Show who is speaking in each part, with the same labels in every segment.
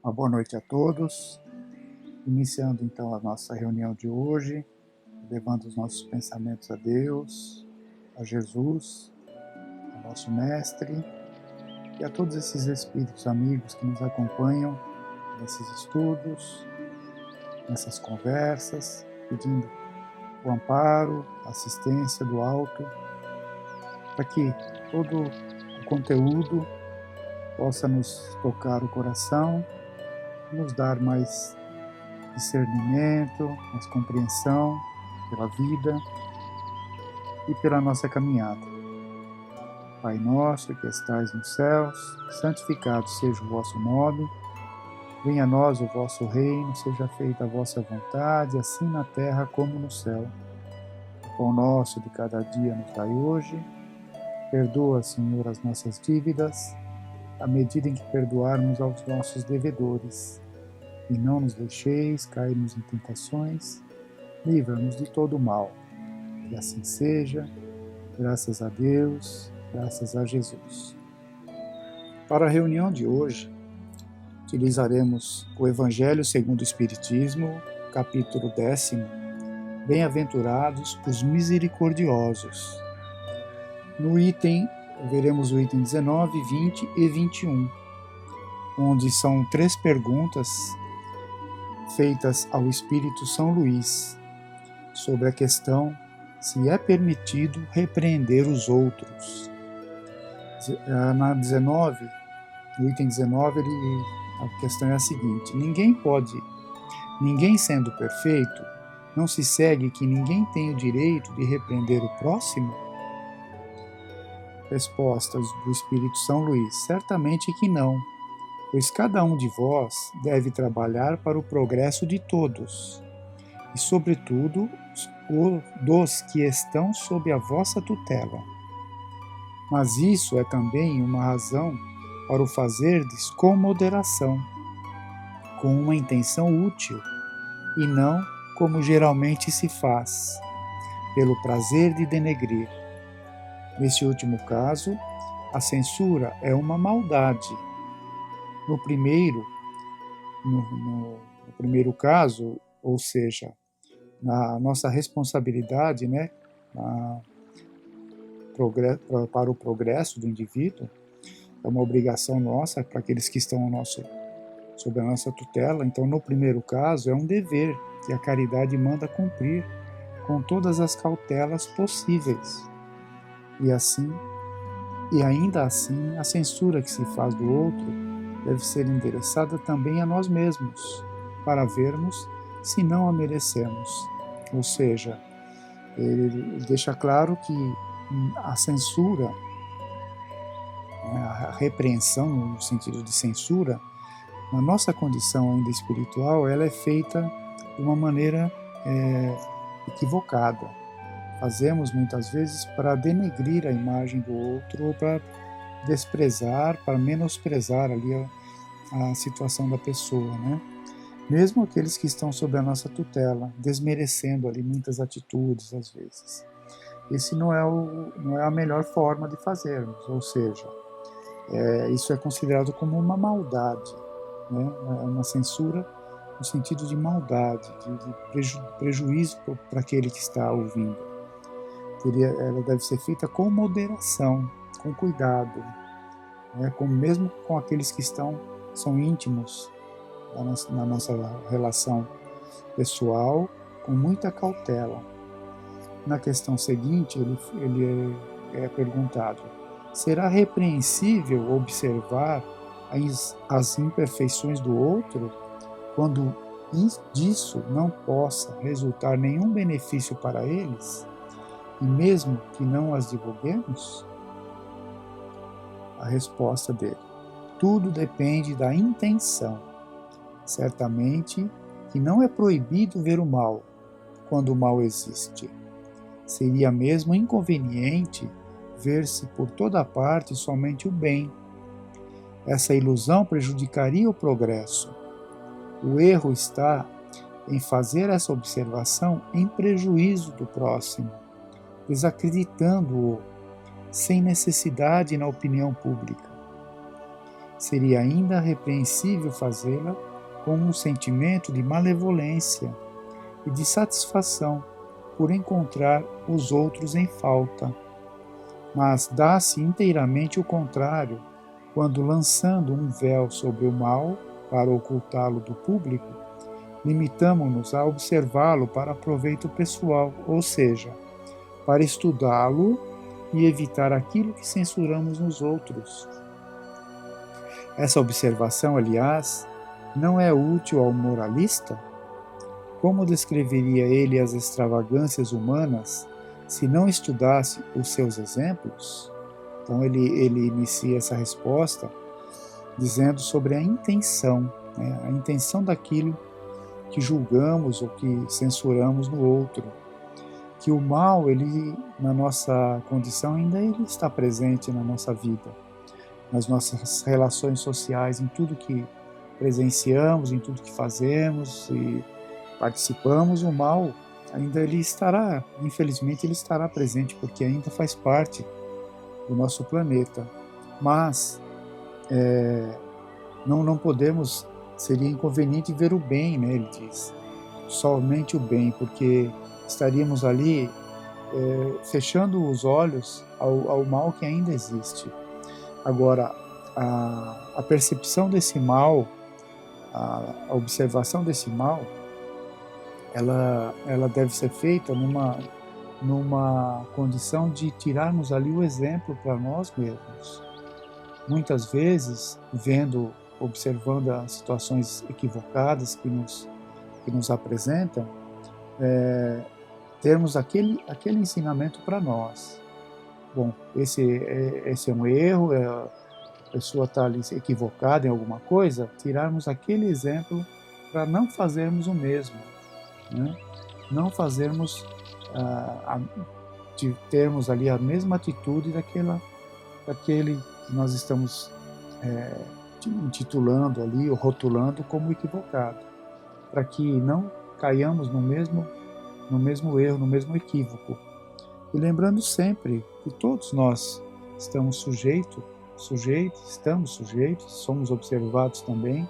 Speaker 1: Uma boa noite a todos. Iniciando então a nossa reunião de hoje, levando os nossos pensamentos a Deus, a Jesus, ao nosso Mestre e a todos esses espíritos amigos que nos acompanham nesses estudos, nessas conversas, pedindo o amparo, a assistência do alto, para que todo o conteúdo possa nos tocar o coração, nos dar mais discernimento, mais compreensão pela vida e pela nossa caminhada. Pai nosso que estais nos céus, santificado seja o vosso nome, venha a nós o vosso reino, seja feita a vossa vontade, assim na terra como no céu. O pão nosso de cada dia nos dai hoje, perdoa, Senhor, as nossas dívidas, à medida em que perdoarmos aos nossos devedores. E não nos deixeis cairmos em tentações, livra-nos de todo o mal. Que assim seja, graças a Deus, graças a Jesus. Para a reunião de hoje, utilizaremos o Evangelho segundo o Espiritismo, capítulo 10, Bem-aventurados os misericordiosos. No item, veremos o item 19, 20 e 21, onde são 3 perguntas feitas ao Espírito São Luís sobre a questão se é permitido repreender os outros. Na 19, no item 19, a questão é a seguinte: ninguém sendo perfeito, não se segue que ninguém tem o direito de repreender o próximo? Respostas do Espírito São Luís: certamente que não, pois cada um de vós deve trabalhar para o progresso de todos, e sobretudo dos que estão sob a vossa tutela. Mas isso é também uma razão para o fazerdes com moderação, com uma intenção útil, e não como geralmente se faz, pelo prazer de denegrir. Neste último caso, a censura é uma maldade. No primeiro caso, ou seja, na nossa responsabilidade, para o progresso do indivíduo, é uma obrigação nossa para aqueles que estão sob a nossa tutela. Então, no primeiro caso, é um dever que a caridade manda cumprir com todas as cautelas possíveis. E ainda assim, a censura que se faz do outro deve ser endereçada também a nós mesmos, para vermos se não a merecemos. Ou seja, ele deixa claro que a censura, a repreensão no sentido de censura, na nossa condição ainda espiritual, ela é feita de uma maneira equivocada. Fazemos muitas vezes para denegrir a imagem do outro ou para desprezar, para menosprezar ali a situação da pessoa, né? Mesmo aqueles que estão sob a nossa tutela, desmerecendo ali muitas atitudes às vezes. Esse não é a melhor forma de fazermos, ou seja, isso é considerado como uma maldade, né? É uma censura no sentido de maldade, de prejuízo para aquele que está ouvindo. Ela deve ser feita com moderação, com cuidado, né? Mesmo com aqueles que são íntimos na nossa relação pessoal, com muita cautela. Na questão seguinte, ele é perguntado: será repreensível observar as imperfeições do outro, quando disso não possa resultar nenhum benefício para eles, e mesmo que não as divulguemos? A resposta dele: tudo depende da intenção. Certamente que não é proibido ver o mal, quando o mal existe. Seria mesmo inconveniente ver-se por toda parte somente o bem. Essa ilusão prejudicaria o progresso. O erro está em fazer essa observação em prejuízo do próximo, desacreditando-o sem necessidade na opinião pública. seria ainda repreensível fazê-la com um sentimento de malevolência e de satisfação por encontrar os outros em falta. Mas dá-se inteiramente o contrário, quando, lançando um véu sobre o mal para ocultá-lo do público, limitamo-nos a observá-lo para proveito pessoal, ou seja, para estudá-lo e evitar aquilo que censuramos nos outros. Essa observação, aliás, não é útil ao moralista? Como descreveria ele as extravagâncias humanas se não estudasse os seus exemplos? Então ele inicia essa resposta dizendo sobre a intenção, né? A intenção daquilo que julgamos ou que censuramos no outro. Que o mal, ele, na nossa condição, ainda ele está presente na nossa vida, nas nossas relações sociais, em tudo que presenciamos, em tudo que fazemos e participamos, o mal ainda ele estará, infelizmente ele estará presente, porque ainda faz parte do nosso planeta. Mas não podemos, seria inconveniente ver o bem, né, ele diz, somente o bem, porque estaríamos ali fechando os olhos ao mal que ainda existe. Agora, a percepção desse mal, a observação desse mal, ela deve ser feita numa condição de tirarmos ali o exemplo para nós mesmos. Muitas vezes, observando as situações equivocadas que nos apresentam, termos aquele ensinamento para nós. Bom, esse é um erro, a pessoa está ali equivocada em alguma coisa, tirarmos aquele exemplo para não fazermos o mesmo, né? Não fazermos, de termos ali a mesma atitude daquele que nós estamos intitulando ali, ou rotulando como equivocado, para que não caiamos no mesmo erro, no mesmo equívoco. E lembrando sempre que todos nós estamos sujeitos, somos observados também,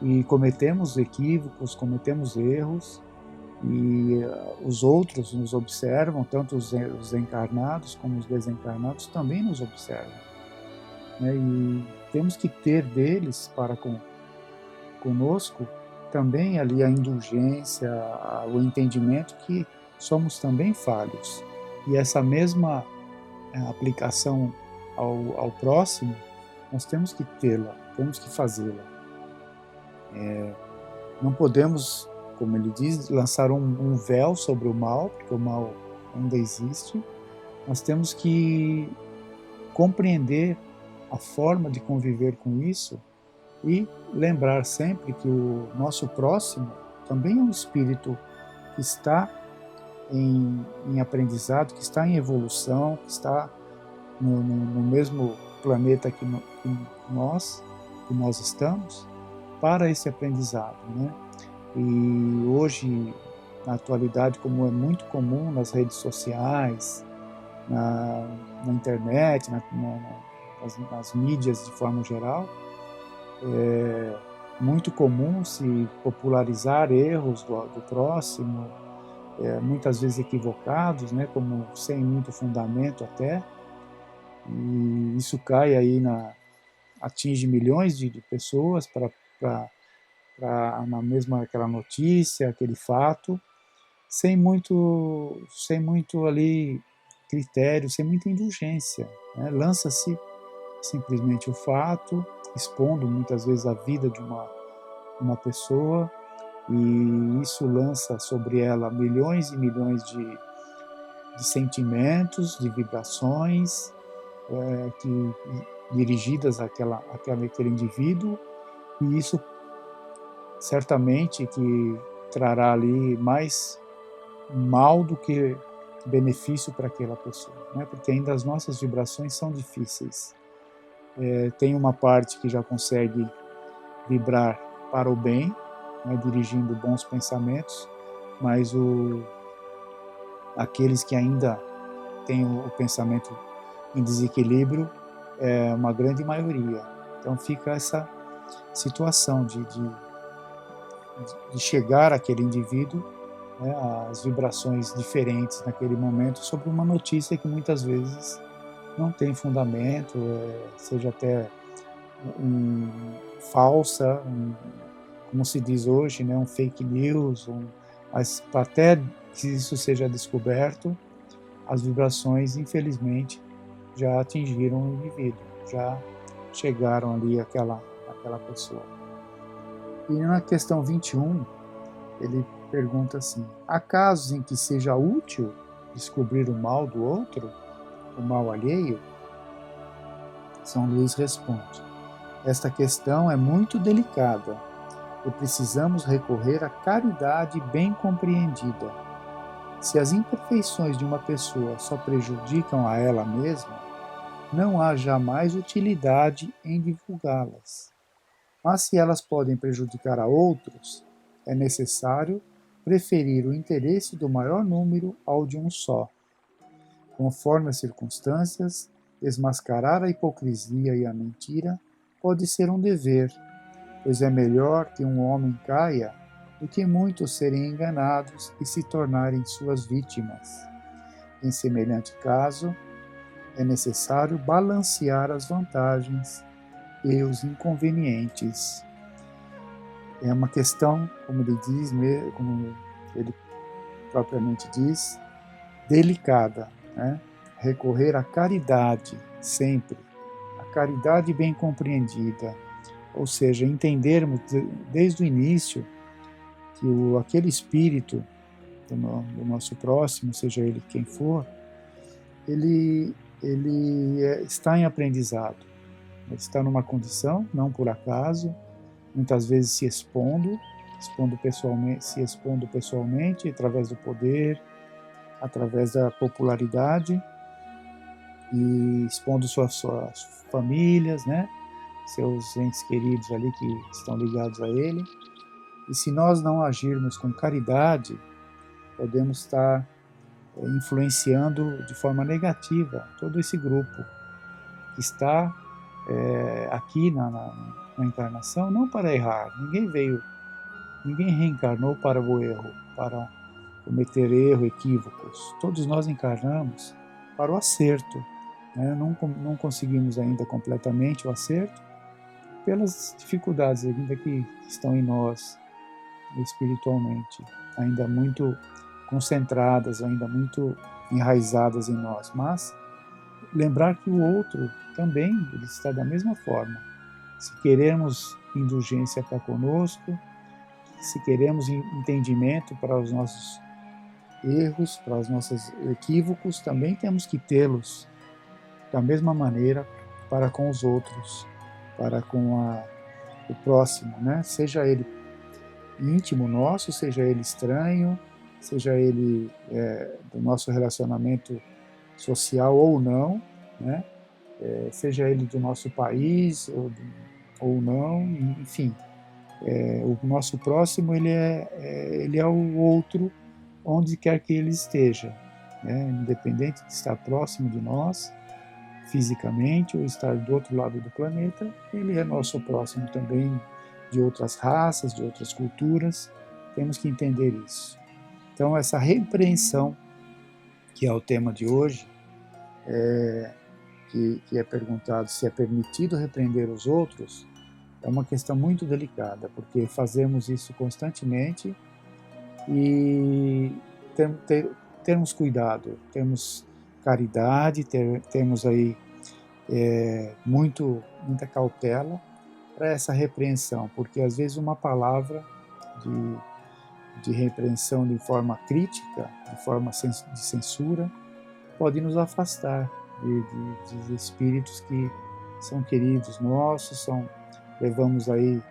Speaker 1: e cometemos equívocos, cometemos erros, e os outros nos observam, tanto os encarnados como os desencarnados também nos observam, né? E temos que ter deles para conosco também ali a indulgência, o entendimento que somos também falhos. E essa mesma aplicação ao próximo, nós temos que tê-la, temos que fazê-la. Não podemos, como ele diz, lançar um véu sobre o mal, porque o mal ainda existe. Nós temos que compreender a forma de conviver com isso e lembrar sempre que o nosso próximo também é um espírito que está em aprendizado, que está em evolução, que está no mesmo planeta que nós estamos, para esse aprendizado, né? E hoje, na atualidade, como é muito comum nas redes sociais, na internet, nas mídias de forma geral, é muito comum se popularizar erros do próximo, muitas vezes equivocados, né, como sem muito fundamento até, e isso cai aí atinge milhões de pessoas na mesma aquela notícia, aquele fato, sem muito ali critério, sem muita indulgência, né? Lança-se simplesmente o fato, expondo muitas vezes a vida de uma pessoa, e isso lança sobre ela milhões e milhões de sentimentos, de vibrações, dirigidas àquele indivíduo, e isso certamente que trará ali mais mal do que benefício para aquela pessoa, né? Porque ainda as nossas vibrações são difíceis. Tem uma parte que já consegue vibrar para o bem, né, dirigindo bons pensamentos, mas aqueles que ainda têm o pensamento em desequilíbrio é uma grande maioria. Então fica essa situação de chegar àquele indivíduo, né, as vibrações diferentes naquele momento sobre uma notícia que muitas vezes não tem fundamento, seja até falsa, como se diz hoje, né, um fake news, mas até que isso seja descoberto, as vibrações, infelizmente, já atingiram o indivíduo, já chegaram ali àquela pessoa. E na questão 21, ele pergunta assim: há casos em que seja útil descobrir o mal do outro, o mal alheio? São Luís responde: esta questão é muito delicada e precisamos recorrer à caridade bem compreendida. Se as imperfeições de uma pessoa só prejudicam a ela mesma, não há jamais utilidade em divulgá-las. Mas se elas podem prejudicar a outros, é necessário preferir o interesse do maior número ao de um só. Conforme as circunstâncias, desmascarar a hipocrisia e a mentira pode ser um dever, pois é melhor que um homem caia do que muitos serem enganados e se tornarem suas vítimas. Em semelhante caso, é necessário balancear as vantagens e os inconvenientes. É uma questão, como ele propriamente diz, delicada, né? Recorrer à caridade sempre, a caridade bem compreendida, ou seja, entendermos desde o início que aquele espírito do nosso próximo, seja ele quem for, ele está em aprendizado, ele está numa condição, não por acaso, muitas vezes se expondo pessoalmente, através do poder, através da popularidade, e expondo suas famílias, né? Seus entes queridos ali que estão ligados a ele. E se nós não agirmos com caridade, podemos estar influenciando de forma negativa todo esse grupo que está aqui na encarnação, não para errar. Ninguém reencarnou para o erro, para cometer erro, equívocos. Todos nós encarnamos para o acerto. Né? Não conseguimos ainda completamente o acerto pelas dificuldades ainda que estão em nós espiritualmente, ainda muito concentradas, ainda muito enraizadas em nós. Mas lembrar que o outro também ele está da mesma forma. Se queremos indulgência para conosco, se queremos entendimento para os nossos erros, para os nossos equívocos, também temos que tê-los da mesma maneira para com os outros, para com o próximo, né? Seja ele íntimo nosso, seja ele estranho, seja ele do nosso relacionamento social ou não, né? Seja ele do nosso país ou não, enfim. O nosso próximo ele é o outro onde quer que ele esteja, né? Independente de estar próximo de nós fisicamente ou estar do outro lado do planeta, ele é nosso próximo também, de outras raças, de outras culturas. Temos que entender isso. Então essa repreensão, que é o tema de hoje, que é perguntado se é permitido repreender os outros, é uma questão muito delicada, porque fazemos isso constantemente e termos cuidado, temos caridade, temos aí muita cautela para essa repreensão, porque às vezes uma palavra de repreensão de forma crítica, de forma de censura, pode nos afastar de espíritos que são queridos nossos, levamos aí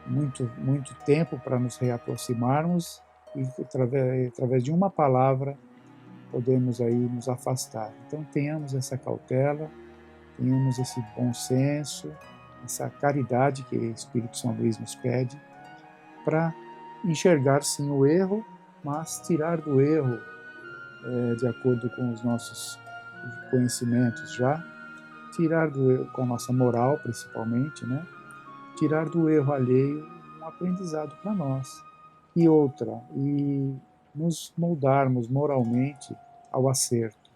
Speaker 1: muito tempo para nos reaproximarmos e através de uma palavra podemos aí nos afastar. Então tenhamos essa cautela, tenhamos esse bom senso, essa caridade que o Espírito São Luís nos pede, para enxergar sim o erro, mas tirar do erro, de acordo com os nossos conhecimentos já, tirar com a nossa moral, principalmente, né? Tirar do erro alheio um aprendizado para nós. E outra, e nos moldarmos moralmente ao acerto,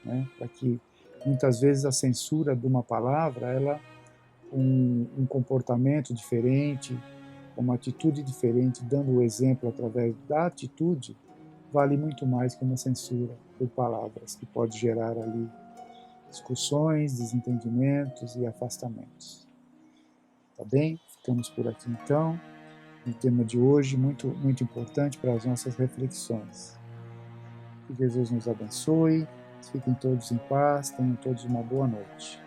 Speaker 1: né? Para que muitas vezes a censura de uma palavra, ela um comportamento diferente, uma atitude diferente, dando o exemplo através da atitude, vale muito mais que uma censura por palavras, que pode gerar ali discussões, desentendimentos e afastamentos. Tá bem? Ficamos por aqui então. Um tema de hoje muito, muito importante para as nossas reflexões. Que Jesus nos abençoe, fiquem todos em paz, tenham todos uma boa noite.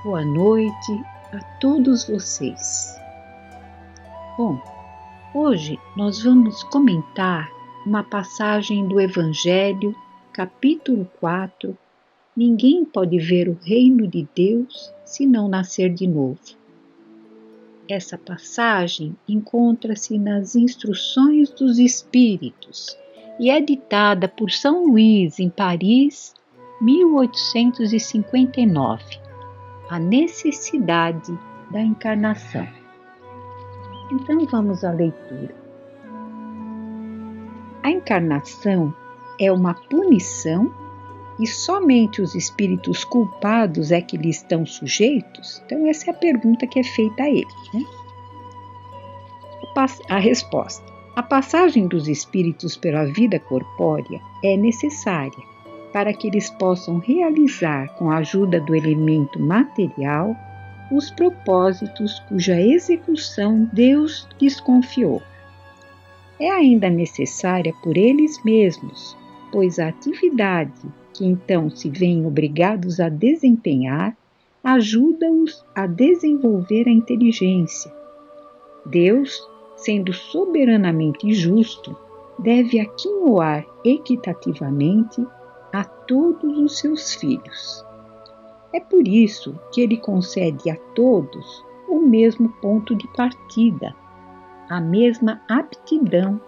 Speaker 2: Boa noite a todos vocês. Bom, hoje nós vamos comentar uma passagem do Evangelho, capítulo 4, Ninguém pode ver o reino de Deus se não nascer de novo. Essa passagem encontra-se nas Instruções dos Espíritos e é ditada por São Luís em Paris, 1859. A necessidade da encarnação. Então vamos à leitura. A encarnação é uma punição e somente os espíritos culpados é que lhe estão sujeitos? Então essa é a pergunta que é feita a eles, né? A resposta. A passagem dos espíritos pela vida corpórea é necessária para que eles possam realizar, com a ajuda do elemento material, os propósitos cuja execução Deus lhes confiou. É ainda necessária por eles mesmos, pois a atividade que então se veem obrigados a desempenhar ajuda-os a desenvolver a inteligência. Deus, sendo soberanamente justo, deve aquinhoar equitativamente a todos os seus filhos. É por isso que ele concede a todos o mesmo ponto de partida, a mesma aptidão,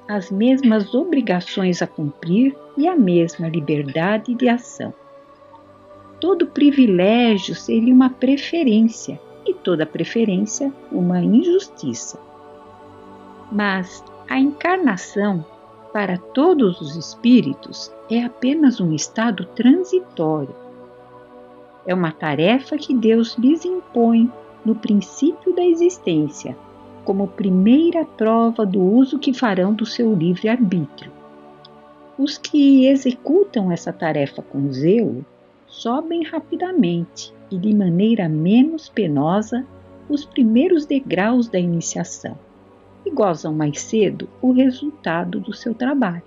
Speaker 2: as mesmas obrigações a cumprir e a mesma liberdade de ação. Todo privilégio seria uma preferência e toda preferência uma injustiça. Mas a encarnação, para todos os espíritos, é apenas um estado transitório. É uma tarefa que Deus lhes impõe no princípio da existência, como primeira prova do uso que farão do seu livre-arbítrio. Os que executam essa tarefa com zelo sobem rapidamente e de maneira menos penosa os primeiros degraus da iniciação e gozam mais cedo o resultado do seu trabalho.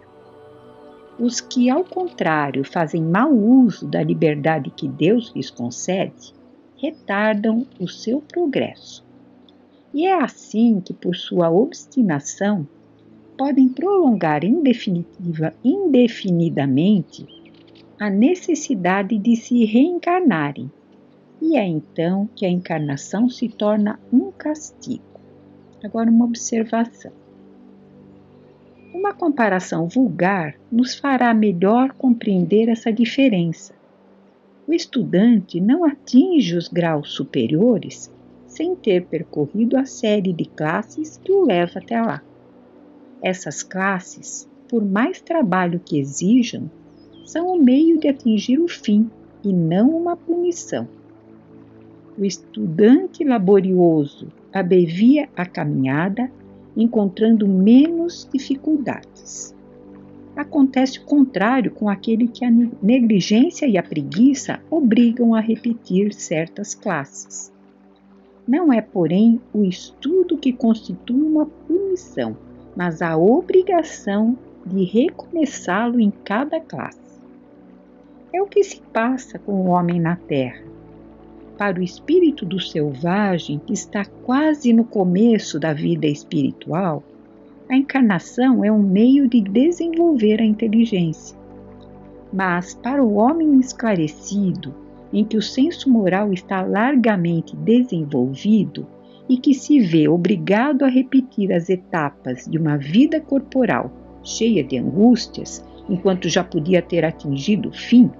Speaker 2: Os que, ao contrário, fazem mau uso da liberdade que Deus lhes concede, retardam o seu progresso. E é assim que, por sua obstinação, podem prolongar indefinidamente a necessidade de se reencarnarem. E é então que a encarnação se torna um castigo. Agora, uma observação. Uma comparação vulgar nos fará melhor compreender essa diferença. O estudante não atinge os graus superiores sem ter percorrido a série de classes que o leva até lá. Essas classes, por mais trabalho que exijam, são o meio de atingir o fim e não uma punição. O estudante laborioso abrevia a caminhada, encontrando menos dificuldades. Acontece o contrário com aquele que a negligência e a preguiça obrigam a repetir certas classes. Não é, porém, o estudo que constitui uma punição, mas a obrigação de recomeçá-lo em cada classe. É o que se passa com o homem na terra. Para o espírito do selvagem, que está quase no começo da vida espiritual, a encarnação é um meio de desenvolver a inteligência. Mas para o homem esclarecido, em que o senso moral está largamente desenvolvido e que se vê obrigado a repetir as etapas de uma vida corporal cheia de angústias, enquanto já podia ter atingido o fim,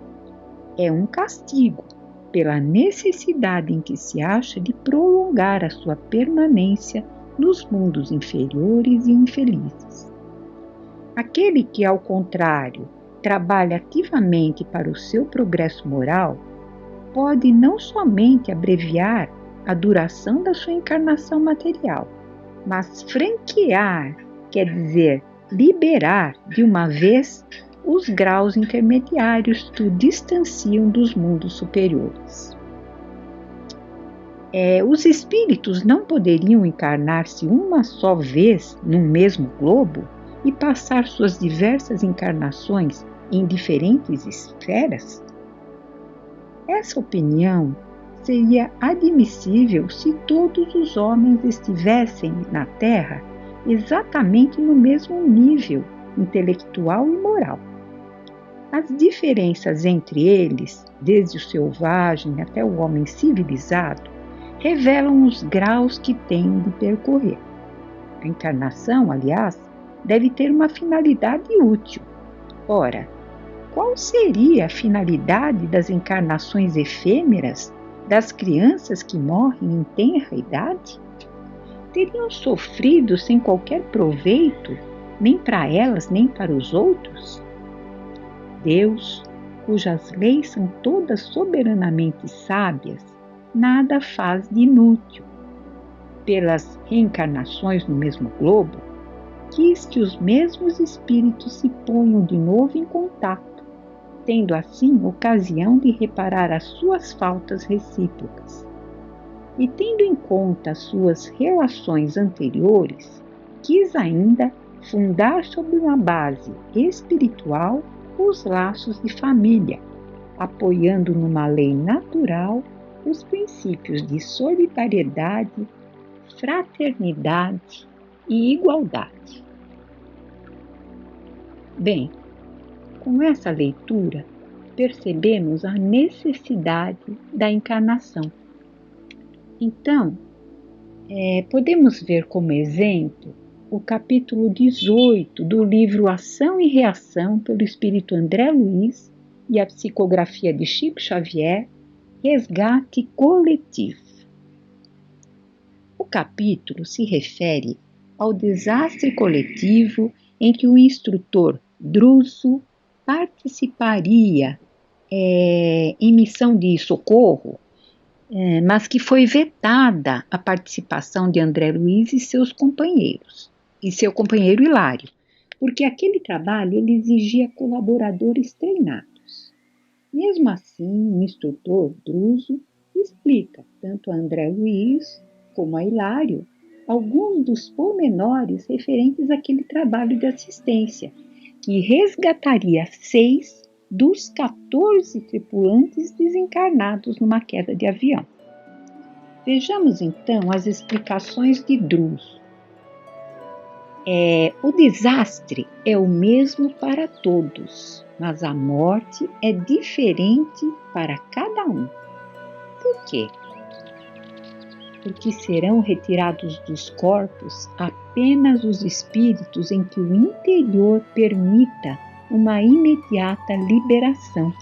Speaker 2: é um castigo pela necessidade em que se acha de prolongar a sua permanência nos mundos inferiores e infelizes. Aquele que, ao contrário, trabalha ativamente para o seu progresso moral, pode não somente abreviar a duração da sua encarnação material, mas franquear, quer dizer, liberar de uma vez os graus intermediários que o distanciam dos mundos superiores. Os espíritos não poderiam encarnar-se uma só vez num mesmo globo e passar suas diversas encarnações em diferentes esferas? Essa opinião seria admissível se todos os homens estivessem na Terra exatamente no mesmo nível intelectual e moral. As diferenças entre eles, desde o selvagem até o homem civilizado, revelam os graus que têm de percorrer. A encarnação, aliás, deve ter uma finalidade útil. Ora, qual seria a finalidade das encarnações efêmeras das crianças que morrem em tenra idade? Teriam sofrido sem qualquer proveito, nem para elas, nem para os outros? Deus, cujas leis são todas soberanamente sábias, nada faz de inútil. Pelas reencarnações no mesmo globo, quis que os mesmos espíritos se ponham de novo em contato, tendo assim ocasião de reparar as suas faltas recíprocas. E tendo em conta as suas relações anteriores, quis ainda fundar sobre uma base espiritual os laços de família, apoiando numa lei natural os princípios de solidariedade, fraternidade e igualdade. Bem, com essa leitura, percebemos a necessidade da encarnação. Então, podemos ver como exemplo o capítulo 18 do livro Ação e Reação pelo Espírito André Luiz e a psicografia de Chico Xavier, Resgate Coletivo. O capítulo se refere ao desastre coletivo em que o instrutor Druso participaria em missão de socorro, mas que foi vetada a participação de André Luiz e seus companheiros, e seu companheiro Hilário, porque aquele trabalho ele exigia colaboradores treinados. Mesmo assim, o instrutor Druso explica tanto a André Luiz como a Hilário alguns dos pormenores referentes àquele trabalho de assistência, que resgataria 6 dos 14 tripulantes desencarnados numa queda de avião. Vejamos então as explicações de Druso. O desastre é o mesmo para todos, mas a morte é diferente para cada um. Por quê? Porque serão retirados dos corpos apenas os espíritos em que o interior permita uma imediata liberação.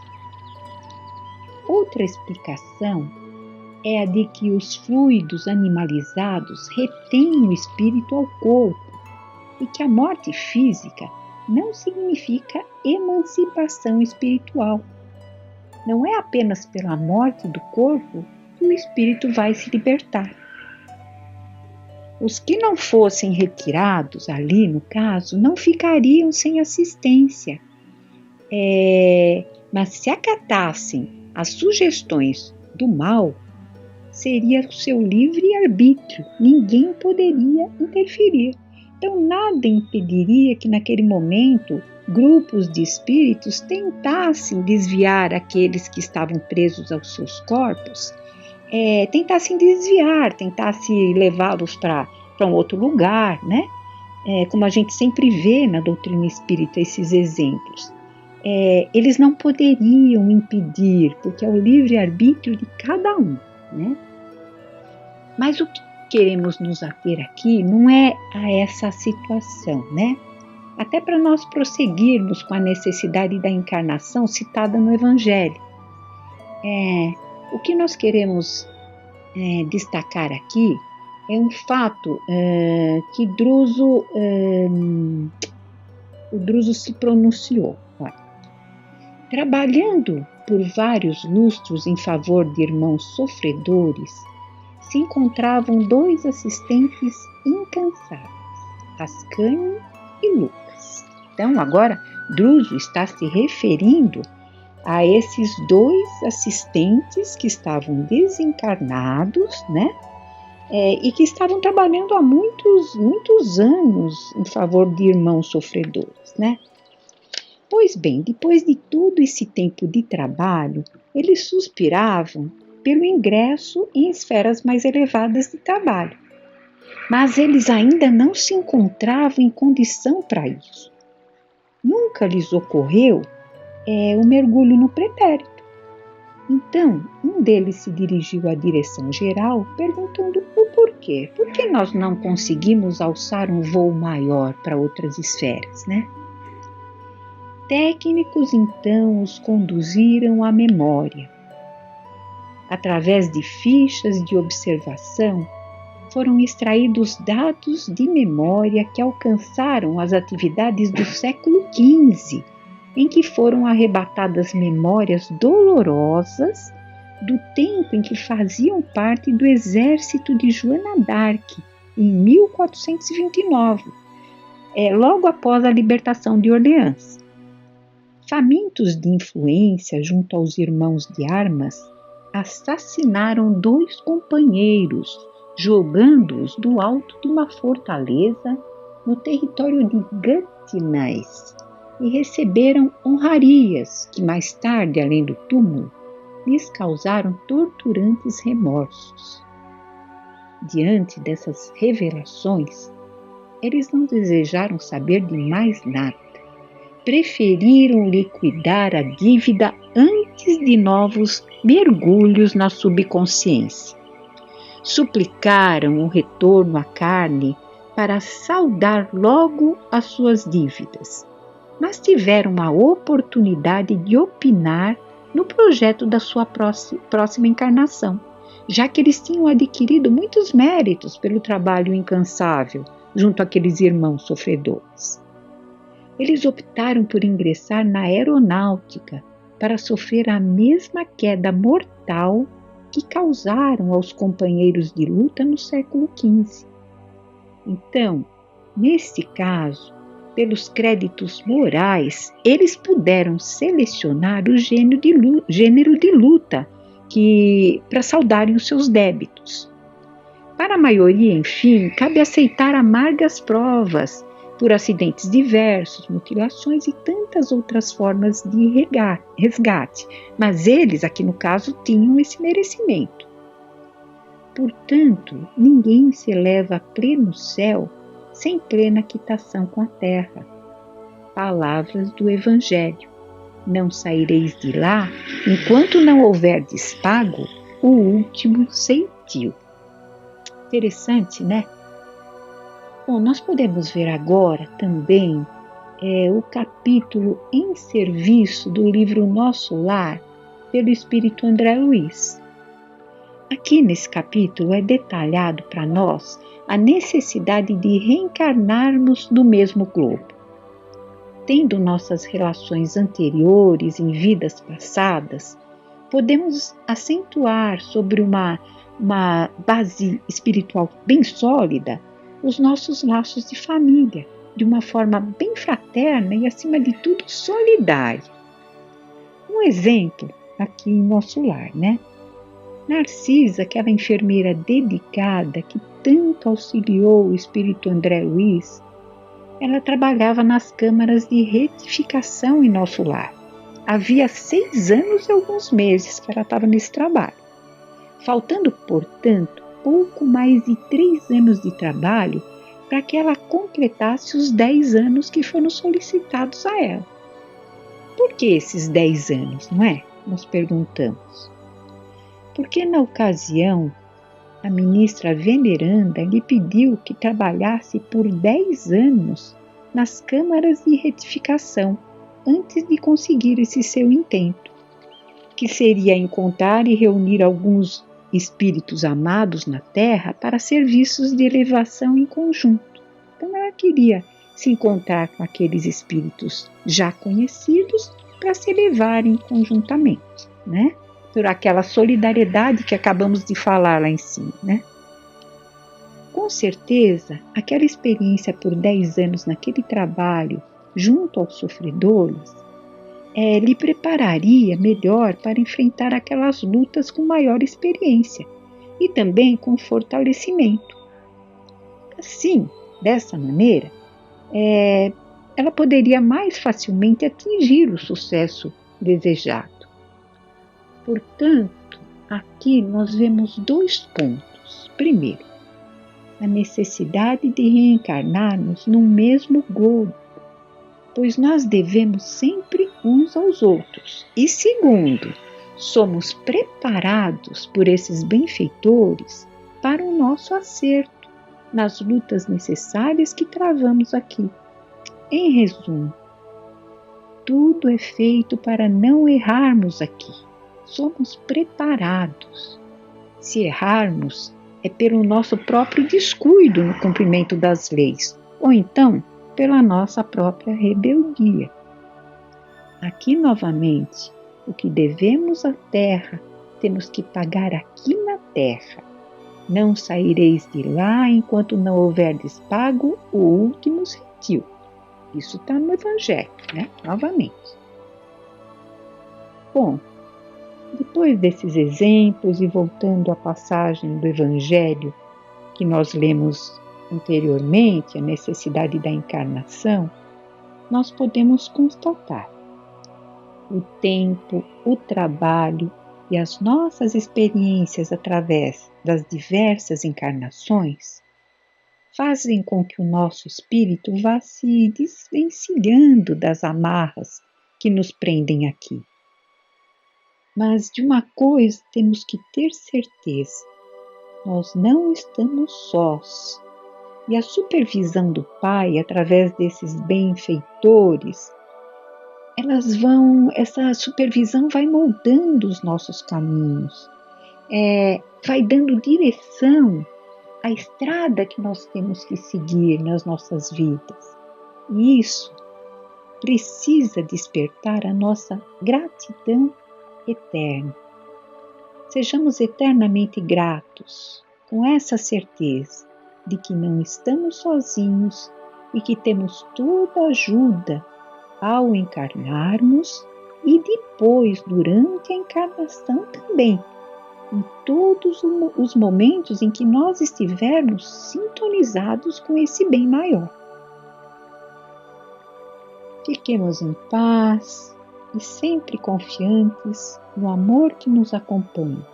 Speaker 2: Outra explicação é a de que os fluidos animalizados retêm o espírito ao corpo e que a morte física não significa emancipação espiritual. Não é apenas pela morte do corpo que o espírito vai se libertar. Os que não fossem retirados ali, no caso, não ficariam sem assistência. Mas se acatassem as sugestões do mal, seria o seu livre-arbítrio. Ninguém poderia interferir. Então, nada impediria que, naquele momento, grupos de espíritos tentassem desviar aqueles que estavam presos aos seus corpos, tentassem desviar, tentassem levá-los para um outro lugar, né? Como a gente sempre vê na doutrina espírita esses exemplos. eles não poderiam impedir, porque é o livre-arbítrio de cada um, né? Mas o que queremos nos ater aqui não é a essa situação, né? Até para nós prosseguirmos com a necessidade da encarnação citada no Evangelho. O que nós queremos destacar aqui é um fato que o Druso se pronunciou. Olha, trabalhando por vários lustros em favor de irmãos sofredores, se encontravam 2 assistentes incansáveis, Ascânio e Lucas. Então, agora, Druso está se referindo a esses 2 assistentes que estavam desencarnados, né? E que estavam trabalhando há muitos anos em favor de irmãos sofredores, né? Pois bem, depois de todo esse tempo de trabalho, eles suspiravam pelo ingresso em esferas mais elevadas de trabalho. Mas eles ainda não se encontravam em condição para isso. Nunca lhes ocorreu o mergulho no pretérito. Então, um deles se dirigiu à direção geral, perguntando o porquê. Por que nós não conseguimos alçar um voo maior para outras esferas, né? Técnicos, então, os conduziram à memória. Através de fichas de observação, foram extraídos dados de memória que alcançaram as atividades do século XV, em que foram arrebatadas memórias dolorosas do tempo em que faziam parte do exército de Joana d'Arc, em 1429, logo após a libertação de Orleans. Famintos de influência junto aos irmãos de armas, assassinaram 2 companheiros, jogando-os do alto de uma fortaleza no território de Gatinais, e receberam honrarias que mais tarde, além do túmulo, lhes causaram torturantes remorsos. Diante dessas revelações, eles não desejaram saber de mais nada. Preferiram liquidar a dívida antes de novos mergulhos na subconsciência. Suplicaram o retorno à carne para saldar logo as suas dívidas, mas tiveram a oportunidade de opinar no projeto da sua próxima encarnação, já que eles tinham adquirido muitos méritos pelo trabalho incansável junto àqueles irmãos sofredores. Eles optaram por ingressar na aeronáutica para sofrer a mesma queda mortal que causaram aos companheiros de luta no século XV. Então, neste caso, pelos créditos morais, eles puderam selecionar o gênero de luta para saldarem os seus débitos. Para a maioria, enfim, cabe aceitar amargas provas por acidentes diversos, mutilações e tantas outras formas de resgate, mas eles, aqui no caso, tinham esse merecimento. Portanto, ninguém se eleva a pleno céu sem plena quitação com a terra. Palavras do Evangelho. Não saireis de lá enquanto não houverdes pago o último ceitil. Interessante, né? Bom, nós podemos ver agora também o capítulo Em Serviço do livro Nosso Lar, pelo Espírito André Luiz. Aqui nesse capítulo é detalhado para nós a necessidade de reencarnarmos no mesmo globo. Tendo nossas relações anteriores em vidas passadas, podemos acentuar sobre uma base espiritual bem sólida os nossos laços de família, de uma forma bem fraterna e, acima de tudo, solidária. Um exemplo aqui em nosso lar, né? Narcisa, aquela enfermeira dedicada que tanto auxiliou o Espírito André Luiz, ela trabalhava nas câmaras de retificação em nosso lar. Havia 6 anos e alguns meses que ela estava nesse trabalho. Faltando, portanto, pouco mais de 3 anos de trabalho para que ela completasse os 10 anos que foram solicitados a ela. por que esses 10 anos, não é? Nós perguntamos. Porque na ocasião, a ministra veneranda lhe pediu que trabalhasse por 10 anos nas câmaras de retificação, antes de conseguir esse seu intento, que seria encontrar e reunir alguns espíritos amados na Terra para serviços de elevação em conjunto. Então ela queria se encontrar com aqueles espíritos já conhecidos para se elevarem conjuntamente, né? Por aquela solidariedade que acabamos de falar lá em cima, né? Com certeza, aquela experiência por 10 anos naquele trabalho junto aos sofredores lhe prepararia melhor para enfrentar aquelas lutas com maior experiência e também com fortalecimento. Assim, dessa maneira, ela poderia mais facilmente atingir o sucesso desejado. Portanto, aqui nós vemos 2 pontos. Primeiro, a necessidade de reencarnarmos no mesmo globo, pois nós devemos sempre uns aos outros. E segundo, somos preparados por esses benfeitores para o nosso acerto nas lutas necessárias que travamos aqui. Em resumo, tudo é feito para não errarmos aqui. Somos preparados. Se errarmos, é pelo nosso próprio descuido no cumprimento das leis, ou então pela nossa própria rebeldia. Aqui novamente, o que devemos à terra, temos que pagar aqui na terra. Não saireis de lá enquanto não houverdes pago o último centil. Isso está no Evangelho, né? Novamente. Bom, depois desses exemplos e voltando à passagem do Evangelho que nós lemos anteriormente, a necessidade da encarnação, nós podemos constatar o tempo, o trabalho e as nossas experiências através das diversas encarnações fazem com que o nosso espírito vá se desvencilhando das amarras que nos prendem aqui. Mas de uma coisa temos que ter certeza: nós não estamos sós. E a supervisão do Pai, através desses benfeitores, essa supervisão vai moldando os nossos caminhos, vai dando direção à estrada que nós temos que seguir nas nossas vidas. E isso precisa despertar a nossa gratidão eterna. Sejamos eternamente gratos, com essa certeza de que não estamos sozinhos e que temos toda a ajuda ao encarnarmos e depois, durante a encarnação também, em todos os momentos em que nós estivermos sintonizados com esse bem maior. Fiquemos em paz e sempre confiantes no amor que nos acompanha.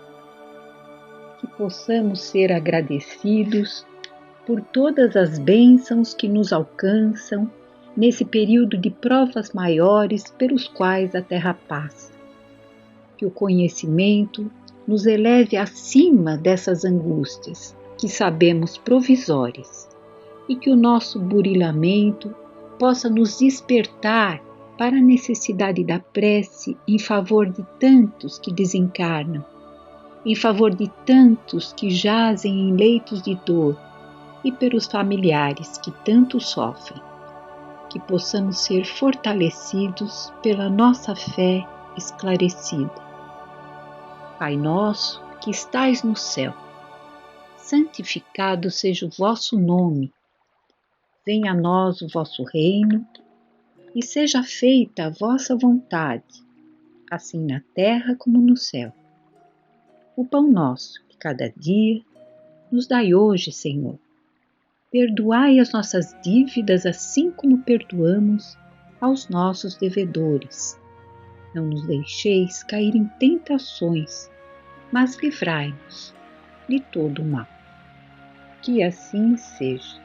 Speaker 2: Que possamos ser agradecidos por todas as bênçãos que nos alcançam nesse período de provas maiores pelos quais a Terra passa. Que o conhecimento nos eleve acima dessas angústias, que sabemos provisórias, e que o nosso burilamento possa nos despertar para a necessidade da prece em favor de tantos que desencarnam, em favor de tantos que jazem em leitos de dor e pelos familiares que tanto sofrem. Que possamos ser fortalecidos pela nossa fé esclarecida. Pai nosso que estais no céu, santificado seja o vosso nome. Venha a nós o vosso reino e seja feita a vossa vontade, assim na terra como no céu. O pão nosso de cada dia nos dai hoje, Senhor. Perdoai as nossas dívidas assim como perdoamos aos nossos devedores. Não nos deixeis cair em tentações, mas livrai-nos de todo o mal. Que assim seja.